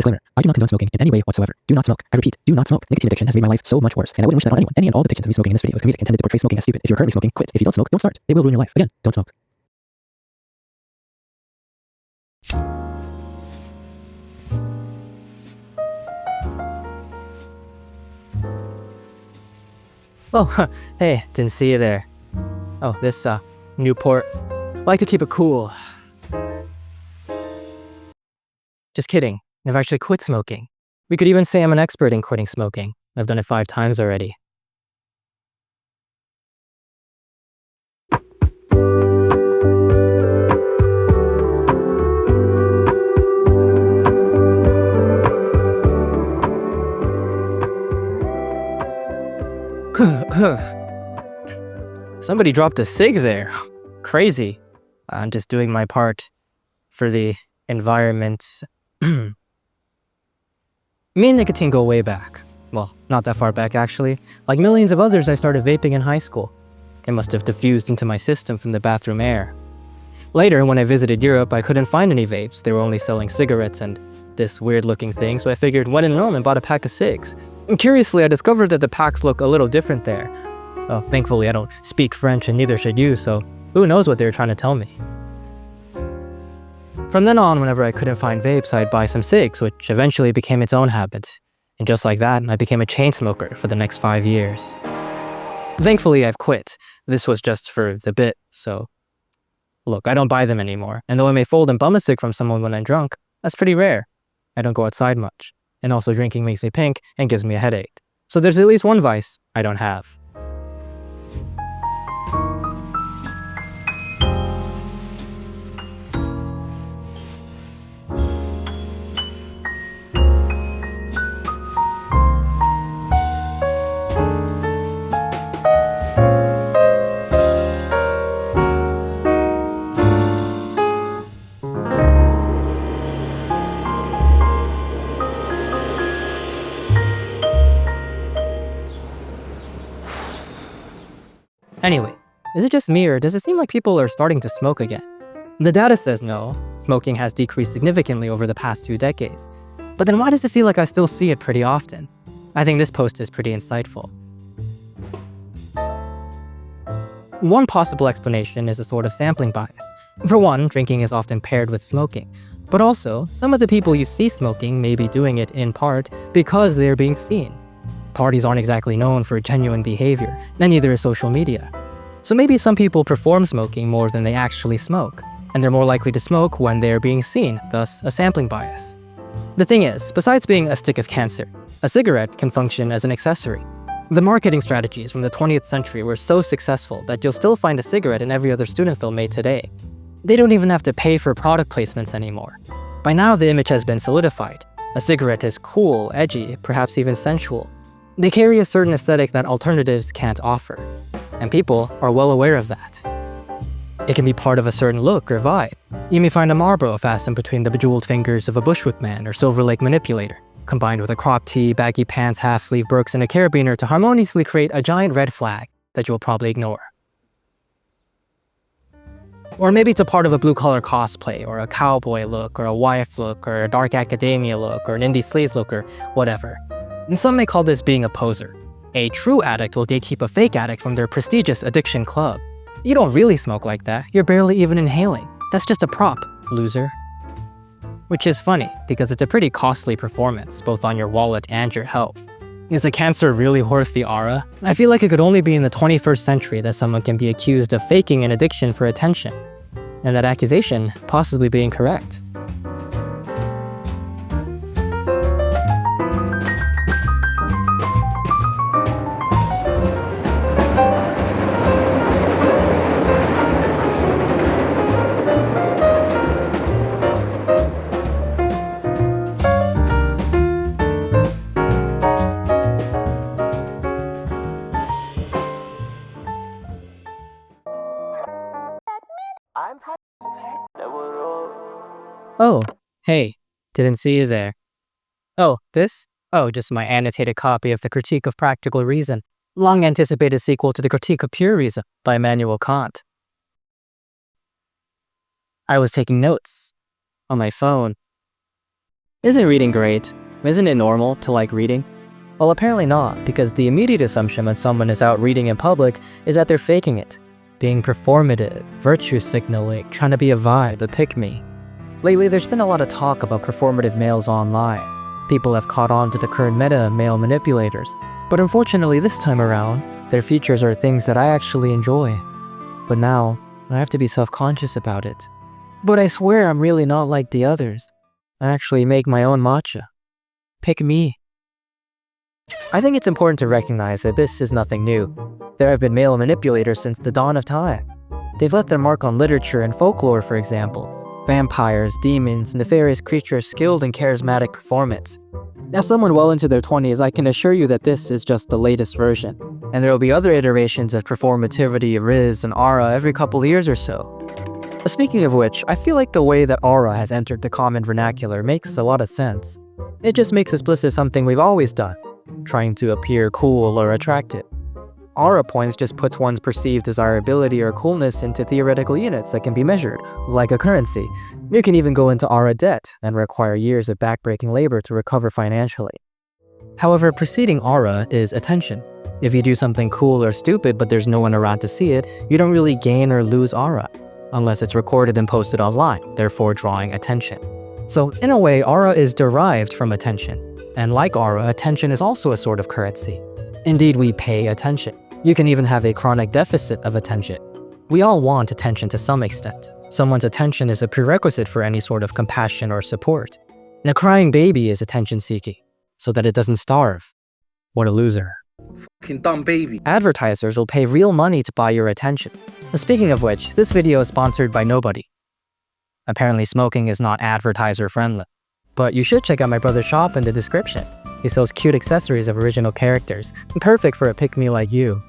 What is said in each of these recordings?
Disclaimer. I do not condone smoking in any way whatsoever. Do not smoke. I repeat, do not smoke. Nicotine addiction has made my life so much worse, and I wouldn't wish that on anyone. Any and all depictions of me smoking in this video is comedic, intended to portray smoking as stupid. If you're currently smoking, quit. If you don't smoke, don't start. It will ruin your life. Again, don't smoke. Oh, hey, didn't see you there. Oh, this, Newport. Like to keep it cool. Just kidding. I've actually quit smoking. We could even say I'm an expert in quitting smoking. I've done it 5 times already. Somebody dropped a cig there. Crazy. I'm just doing my part for the environment. Me and nicotine go way back. Well, not that far back actually. Like millions of others, I started vaping in high school. It must have diffused into my system from the bathroom air. Later, when I visited Europe, I couldn't find any vapes. They were only selling cigarettes and this weird looking thing, so I figured when in Rome and bought a pack of cigs. And curiously, I discovered that the packs look a little different there. Oh, thankfully I don't speak French and neither should you, so who knows what they were trying to tell me. From then on, whenever I couldn't find vapes, I'd buy some cigs, which eventually became its own habit. And just like that, I became a chain smoker for the next 5 years. Thankfully, I've quit. This was just for the bit, so... Look, I don't buy them anymore, and though I may fold and bum a cig from someone when I'm drunk, that's pretty rare. I don't go outside much, and also drinking makes me pink and gives me a headache. So there's at least one vice I don't have. Anyway, is it just me or does it seem like people are starting to smoke again? The data says no, smoking has decreased significantly over the past 2 decades. But then why does it feel like I still see it pretty often? I think this post is pretty insightful. One possible explanation is a sort of sampling bias. For one, drinking is often paired with smoking. But also, some of the people you see smoking may be doing it in part because they're being seen. Parties aren't exactly known for genuine behavior, and neither is social media. So maybe some people perform smoking more than they actually smoke, and they're more likely to smoke when they're being seen, thus a sampling bias. The thing is, besides being a stick of cancer, a cigarette can function as an accessory. The marketing strategies from the 20th century were so successful that you'll still find a cigarette in every other student film made today. They don't even have to pay for product placements anymore. By now the image has been solidified. A cigarette is cool, edgy, perhaps even sensual. They carry a certain aesthetic that alternatives can't offer, and people are well aware of that. It can be part of a certain look or vibe. You may find a Marlboro fastened between the bejeweled fingers of a Bushwick man or Silver Lake manipulator, combined with a crop tee, baggy pants, half-sleeve Birks, and a carabiner to harmoniously create a giant red flag that you'll probably ignore. Or maybe it's a part of a blue-collar cosplay, or a cowboy look, or a wife look, or a dark academia look, or an indie sleaze look, or whatever. And some may call this being a poser. A true addict will gatekeep a fake addict from their prestigious addiction club. You don't really smoke like that, you're barely even inhaling. That's just a prop, loser. Which is funny, because it's a pretty costly performance, both on your wallet and your health. Is a cancer really worth the aura? I feel like it could only be in the 21st century that someone can be accused of faking an addiction for attention, and that accusation possibly being correct. Oh, hey, didn't see you there. Oh, this? Oh, just my annotated copy of the Critique of Practical Reason, long anticipated sequel to the Critique of Pure Reason by Immanuel Kant. I was taking notes on my phone. Isn't reading great? Isn't it normal to like reading? Well, apparently not, because the immediate assumption when someone is out reading in public is that they're faking it. Being performative, virtue signaling, trying to be a vibe, a pick-me. Lately, there's been a lot of talk about performative males online. People have caught on to the current meta of male manipulators, but unfortunately this time around, their features are things that I actually enjoy. But now, I have to be self-conscious about it. But I swear I'm really not like the others. I actually make my own matcha. Pick me. I think it's important to recognize that this is nothing new. There have been male manipulators since the dawn of time. They've left their mark on literature and folklore, for example. Vampires, demons, nefarious creatures skilled in charismatic performance. As someone well into their 20s, I can assure you that this is just the latest version. And there will be other iterations of performativity, riz, and aura every couple years or so. Speaking of which, I feel like the way that aura has entered the common vernacular makes a lot of sense. It just makes explicit something we've always done, trying to appear cool or attractive. Aura points just puts one's perceived desirability or coolness into theoretical units that can be measured, like a currency. You can even go into aura debt and require years of backbreaking labor to recover financially. However, preceding aura is attention. If you do something cool or stupid but there's no one around to see it, you don't really gain or lose aura, unless it's recorded and posted online, therefore drawing attention. So in a way, aura is derived from attention. And like aura, attention is also a sort of currency. Indeed, we pay attention. You can even have a chronic deficit of attention. We all want attention to some extent. Someone's attention is a prerequisite for any sort of compassion or support. And a crying baby is attention-seeking, so that it doesn't starve. What a loser. Fucking dumb baby. Advertisers will pay real money to buy your attention. And speaking of which, this video is sponsored by nobody. Apparently smoking is not advertiser friendly. But you should check out my brother's shop in the description. He sells cute accessories of original characters, perfect for a pick-me like you.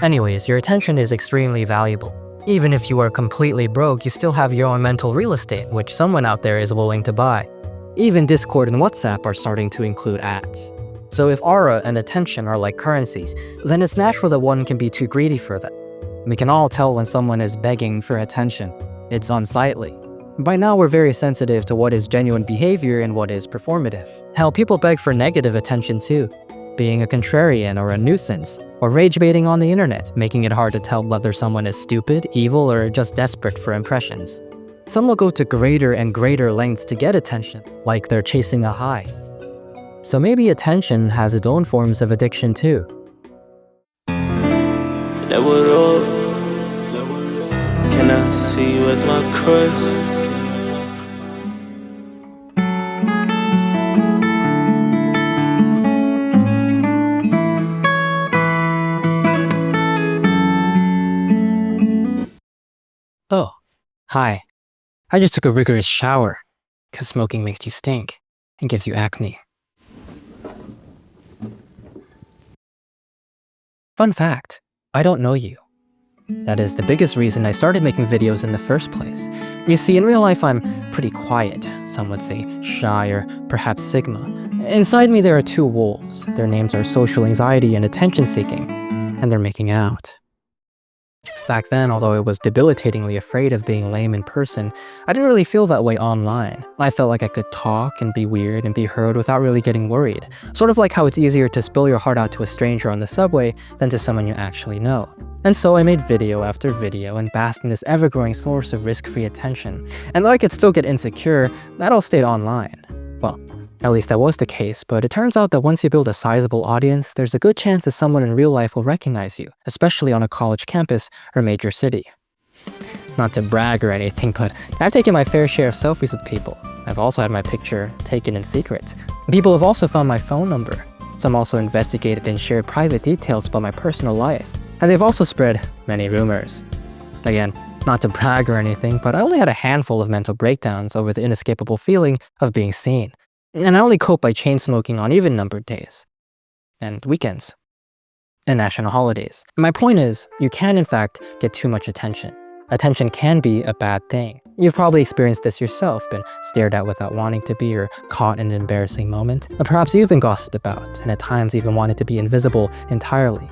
Anyways, your attention is extremely valuable. Even if you are completely broke, you still have your own mental real estate, which someone out there is willing to buy. Even Discord and WhatsApp are starting to include ads. So if aura and attention are like currencies, then it's natural that one can be too greedy for them. We can all tell when someone is begging for attention. It's unsightly. By now we're very sensitive to what is genuine behavior and what is performative. Hell, people beg for negative attention too. Being a contrarian or a nuisance, or rage baiting on the internet, making it hard to tell whether someone is stupid, evil, or just desperate for impressions. Some will go to greater and greater lengths to get attention, like they're chasing a high. So maybe attention has its own forms of addiction too. Can I see you as my crush? Oh, hi. I just took a rigorous shower, because smoking makes you stink and gives you acne. Fun fact, I don't know you. That is the biggest reason I started making videos in the first place. You see, in real life I'm pretty quiet, some would say shy or perhaps Sigma. Inside me there are two wolves. Their names are social anxiety and attention seeking, and they're making out. Back then, although I was debilitatingly afraid of being lame in person, I didn't really feel that way online. I felt like I could talk and be weird and be heard without really getting worried. Sort of like how it's easier to spill your heart out to a stranger on the subway than to someone you actually know. And so I made video after video and basked in this ever-growing source of risk-free attention. And though I could still get insecure, that all stayed online. Well, at least that was the case, but it turns out that once you build a sizable audience, there's a good chance that someone in real life will recognize you, especially on a college campus or major city. Not to brag or anything, but I've taken my fair share of selfies with people. I've also had my picture taken in secret. People have also found my phone number. Some also investigated and shared private details about my personal life. And they've also spread many rumors. Again, not to brag or anything, but I only had a handful of mental breakdowns over the inescapable feeling of being seen. And I only cope by chain smoking on even-numbered days, and weekends, and national holidays. My point is, you can in fact get too much attention. Attention can be a bad thing. You've probably experienced this yourself, been stared at without wanting to be, or caught in an embarrassing moment. Or perhaps you've been gossiped about, and at times even wanted to be invisible entirely.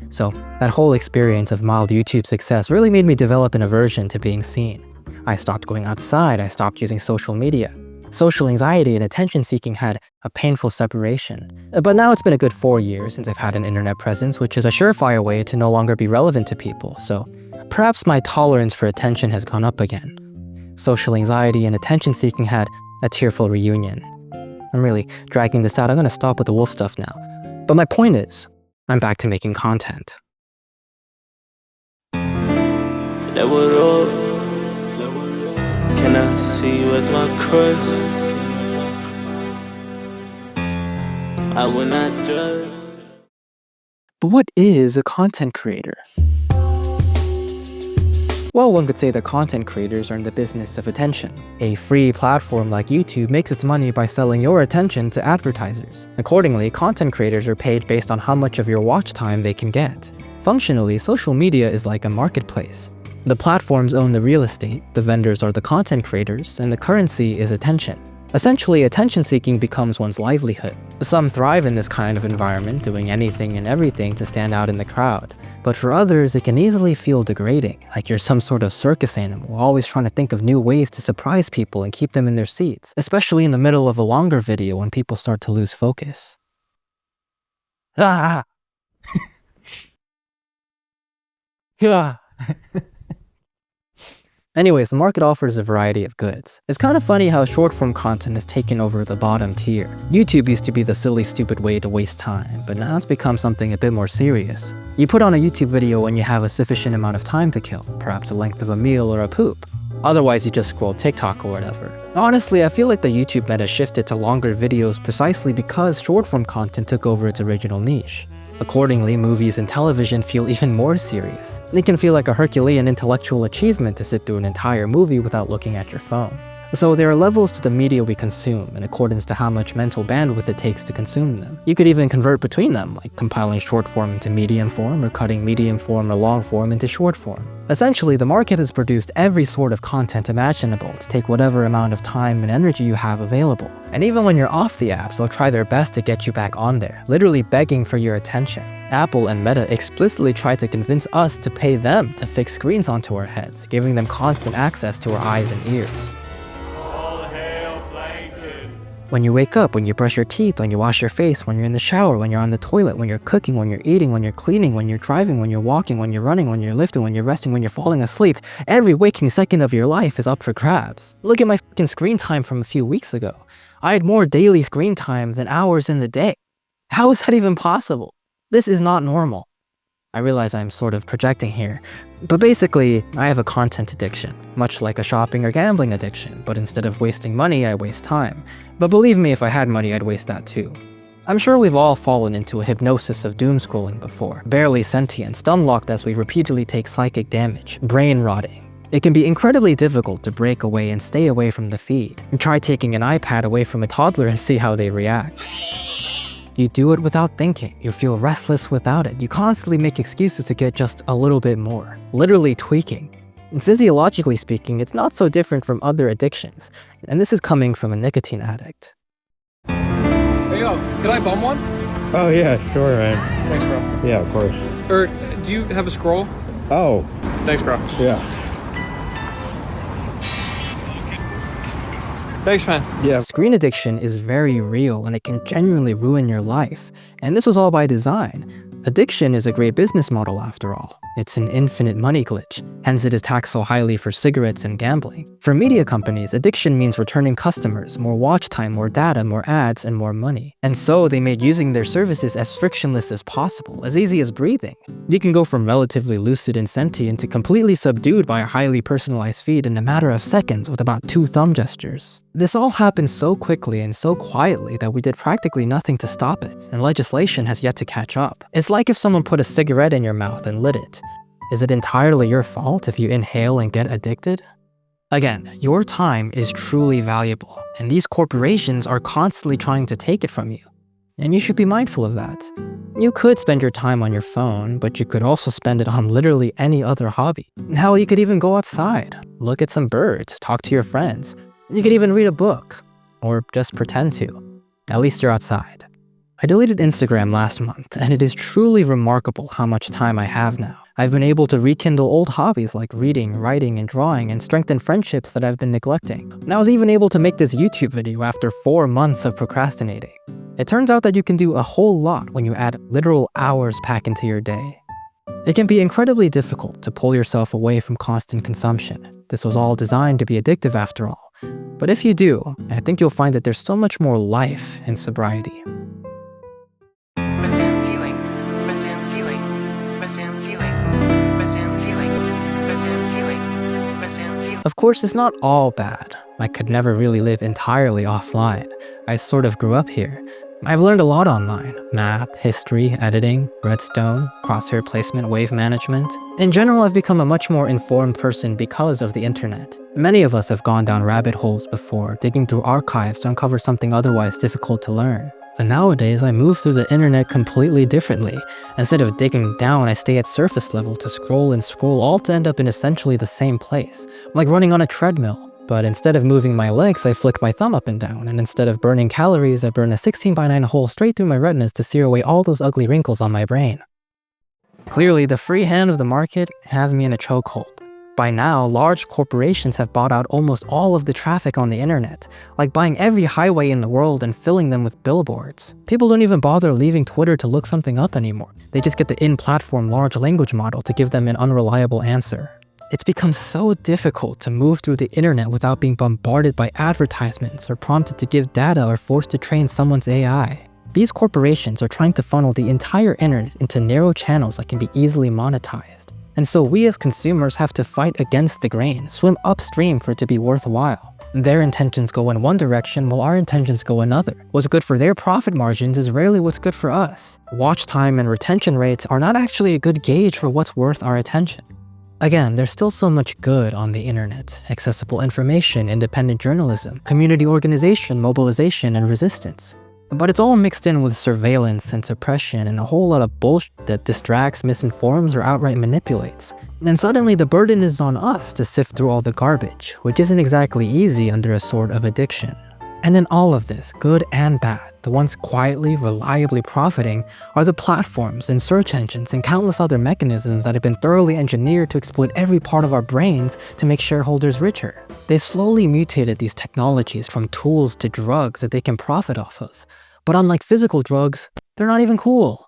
So, that whole experience of mild YouTube success really made me develop an aversion to being seen. I stopped going outside, I stopped using social media. Social anxiety and attention-seeking had a painful separation. But now it's been a good 4 years since I've had an internet presence, which is a surefire way to no longer be relevant to people, so perhaps my tolerance for attention has gone up again. Social anxiety and attention-seeking had a tearful reunion. I'm really dragging this out. I'm gonna stop with the wolf stuff now. But my point is, I'm back to making content. Can I see you as my crush? I will not judge. But what is a content creator? Well, one could say that content creators are in the business of attention. A free platform like YouTube makes its money by selling your attention to advertisers. Accordingly, content creators are paid based on how much of your watch time they can get. Functionally, social media is like a marketplace. The platforms own the real estate, the vendors are the content creators, and the currency is attention. Essentially, attention-seeking becomes one's livelihood. Some thrive in this kind of environment, doing anything and everything to stand out in the crowd. But for others, it can easily feel degrading, like you're some sort of circus animal, always trying to think of new ways to surprise people and keep them in their seats, especially in the middle of a longer video when people start to lose focus. Ah! Yeah. Anyways, the market offers a variety of goods. It's kind of funny how short-form content has taken over the bottom tier. YouTube used to be the silly, stupid way to waste time, but now it's become something a bit more serious. You put on a YouTube video when you have a sufficient amount of time to kill, perhaps the length of a meal or a poop. Otherwise, you just scroll TikTok or whatever. Honestly, I feel like the YouTube meta shifted to longer videos precisely because short-form content took over its original niche. Accordingly, movies and television feel even more serious. It can feel like a Herculean intellectual achievement to sit through an entire movie without looking at your phone. So there are levels to the media we consume in accordance to how much mental bandwidth it takes to consume them. You could even convert between them, like compiling short form into medium form or cutting medium form or long form into short form. Essentially, the market has produced every sort of content imaginable to take whatever amount of time and energy you have available. And even when you're off the apps, they'll try their best to get you back on there, literally begging for your attention. Apple and Meta explicitly try to convince us to pay them to fix screens onto our heads, giving them constant access to our eyes and ears. When you wake up, when you brush your teeth, when you wash your face, when you're in the shower, when you're on the toilet, when you're cooking, when you're eating, when you're cleaning, when you're driving, when you're walking, when you're running, when you're lifting, when you're resting, when you're falling asleep, every waking second of your life is up for grabs. Look at my fucking screen time from a few weeks ago. I had more daily screen time than hours in the day. How is that even possible? This is not normal. I realize I'm sort of projecting here, but basically, I have a content addiction, much like a shopping or gambling addiction, but instead of wasting money, I waste time. But believe me, if I had money, I'd waste that too. I'm sure we've all fallen into a hypnosis of doom scrolling before, barely sentient, stun-locked as we repeatedly take psychic damage, brain rotting. It can be incredibly difficult to break away and stay away from the feed. Try taking an iPad away from a toddler and see how they react. You do it without thinking. You feel restless without it. You constantly make excuses to get just a little bit more. Literally tweaking. And physiologically speaking, it's not so different from other addictions. And this is coming from a nicotine addict. Hey, yo, could I bum one? Oh, yeah, sure, man. Thanks, bro. Yeah, of course. Or, do you have a scroll? Oh. Thanks, bro. Yeah. Thanks, man. Yeah. Screen addiction is very real and it can genuinely ruin your life. And this was all by design. Addiction is a great business model after all. It's an infinite money glitch, hence it is taxed so highly for cigarettes and gambling. For media companies, addiction means returning customers, more watch time, more data, more ads, and more money. And so they made using their services as frictionless as possible, as easy as breathing. You can go from relatively lucid and sentient to completely subdued by a highly personalized feed in a matter of seconds with about 2 thumb gestures. This all happened so quickly and so quietly that we did practically nothing to stop it, and legislation has yet to catch up. It's like if someone put a cigarette in your mouth and lit it. Is it entirely your fault if you inhale and get addicted? Again, your time is truly valuable, and these corporations are constantly trying to take it from you. And you should be mindful of that. You could spend your time on your phone, but you could also spend it on literally any other hobby. Hell, you could even go outside. look at some birds, talk to your friends. You could even read a book, or just pretend to. At least you're outside. I deleted Instagram last month, and it is truly remarkable how much time I have now. I've been able to rekindle old hobbies like reading, writing, and drawing, and strengthen friendships that I've been neglecting. And I was even able to make this YouTube video after 4 months of procrastinating. It turns out that you can do a whole lot when you add literal hours back into your day. It can be incredibly difficult to pull yourself away from constant consumption. This was all designed to be addictive after all. But if you do, I think you'll find that there's so much more life in sobriety. Resume viewing. Resume viewing. Resume viewing. Resume viewing. Resume viewing. Resume viewing. Of course, it's not all bad. I could never really live entirely offline. I sort of grew up here. I've learned a lot online. Math, history, editing, redstone, crosshair placement, wave management. In general, I've become a much more informed person because of the internet. Many of us have gone down rabbit holes before, digging through archives to uncover something otherwise difficult to learn. But nowadays, I move through the internet completely differently. Instead of digging down, I stay at surface level to scroll and scroll, all to end up in essentially the same place. I'm like running on a treadmill. But instead of moving my legs, I flick my thumb up and down, and instead of burning calories, I burn a 16:9 hole straight through my retinas to sear away all those ugly wrinkles on my brain. Clearly, the free hand of the market has me in a chokehold. By now, large corporations have bought out almost all of the traffic on the internet, like buying every highway in the world and filling them with billboards. People don't even bother leaving Twitter to look something up anymore. They just get the in-platform large language model to give them an unreliable answer. It's become so difficult to move through the internet without being bombarded by advertisements or prompted to give data or forced to train someone's AI. These corporations are trying to funnel the entire internet into narrow channels that can be easily monetized. And so we as consumers have to fight against the grain, swim upstream for it to be worthwhile. Their intentions go in one direction while our intentions go another. What's good for their profit margins is rarely what's good for us. Watch time and retention rates are not actually a good gauge for what's worth our attention. Again, there's still so much good on the internet. Accessible information, independent journalism, community organization, mobilization, and resistance. But it's all mixed in with surveillance and suppression and a whole lot of bullshit that distracts, misinforms, or outright manipulates. And then suddenly the burden is on us to sift through all the garbage, which isn't exactly easy under a sort of addiction. And in all of this, good and bad, the ones quietly, reliably profiting are the platforms and search engines and countless other mechanisms that have been thoroughly engineered to exploit every part of our brains to make shareholders richer. They slowly mutated these technologies from tools to drugs that they can profit off of. But unlike physical drugs, they're not even cool.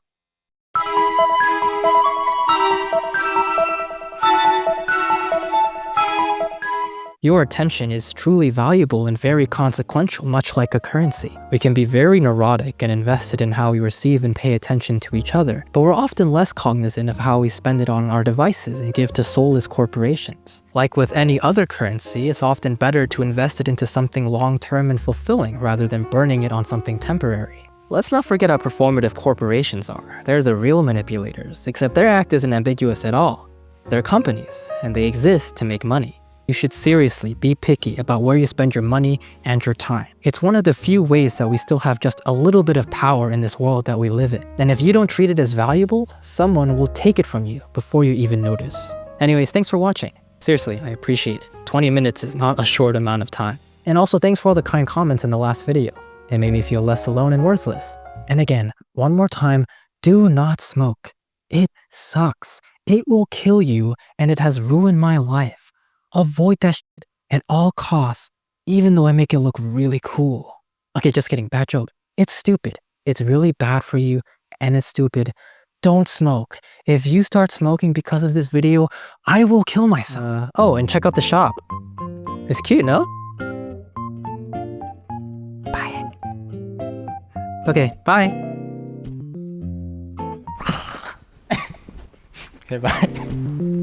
Your attention is truly valuable and very consequential, much like a currency. We can be very neurotic and invested in how we receive and pay attention to each other, but we're often less cognizant of how we spend it on our devices and give to soulless corporations. Like with any other currency, it's often better to invest it into something long-term and fulfilling rather than burning it on something temporary. Let's not forget how performative corporations are. They're the real manipulators, except their act isn't ambiguous at all. They're companies, and they exist to make money. You should seriously be picky about where you spend your money and your time. It's one of the few ways that we still have just a little bit of power in this world that we live in. And if you don't treat it as valuable, someone will take it from you before you even notice. Anyways, thanks for watching. Seriously, I appreciate it. 20 minutes is not a short amount of time. And also thanks for all the kind comments in the last video. It made me feel less alone and worthless. And again, one more time, do not smoke. It sucks. It will kill you, and it has ruined my life. Avoid that shit at all costs, even though I make it look really cool. Okay, just kidding, bad joke. It's stupid. It's really bad for you, and it's stupid. Don't smoke. If you start smoking because of this video, I will kill myself. Oh, and check out the shop. It's cute, no? Bye. Okay, bye. Okay, bye.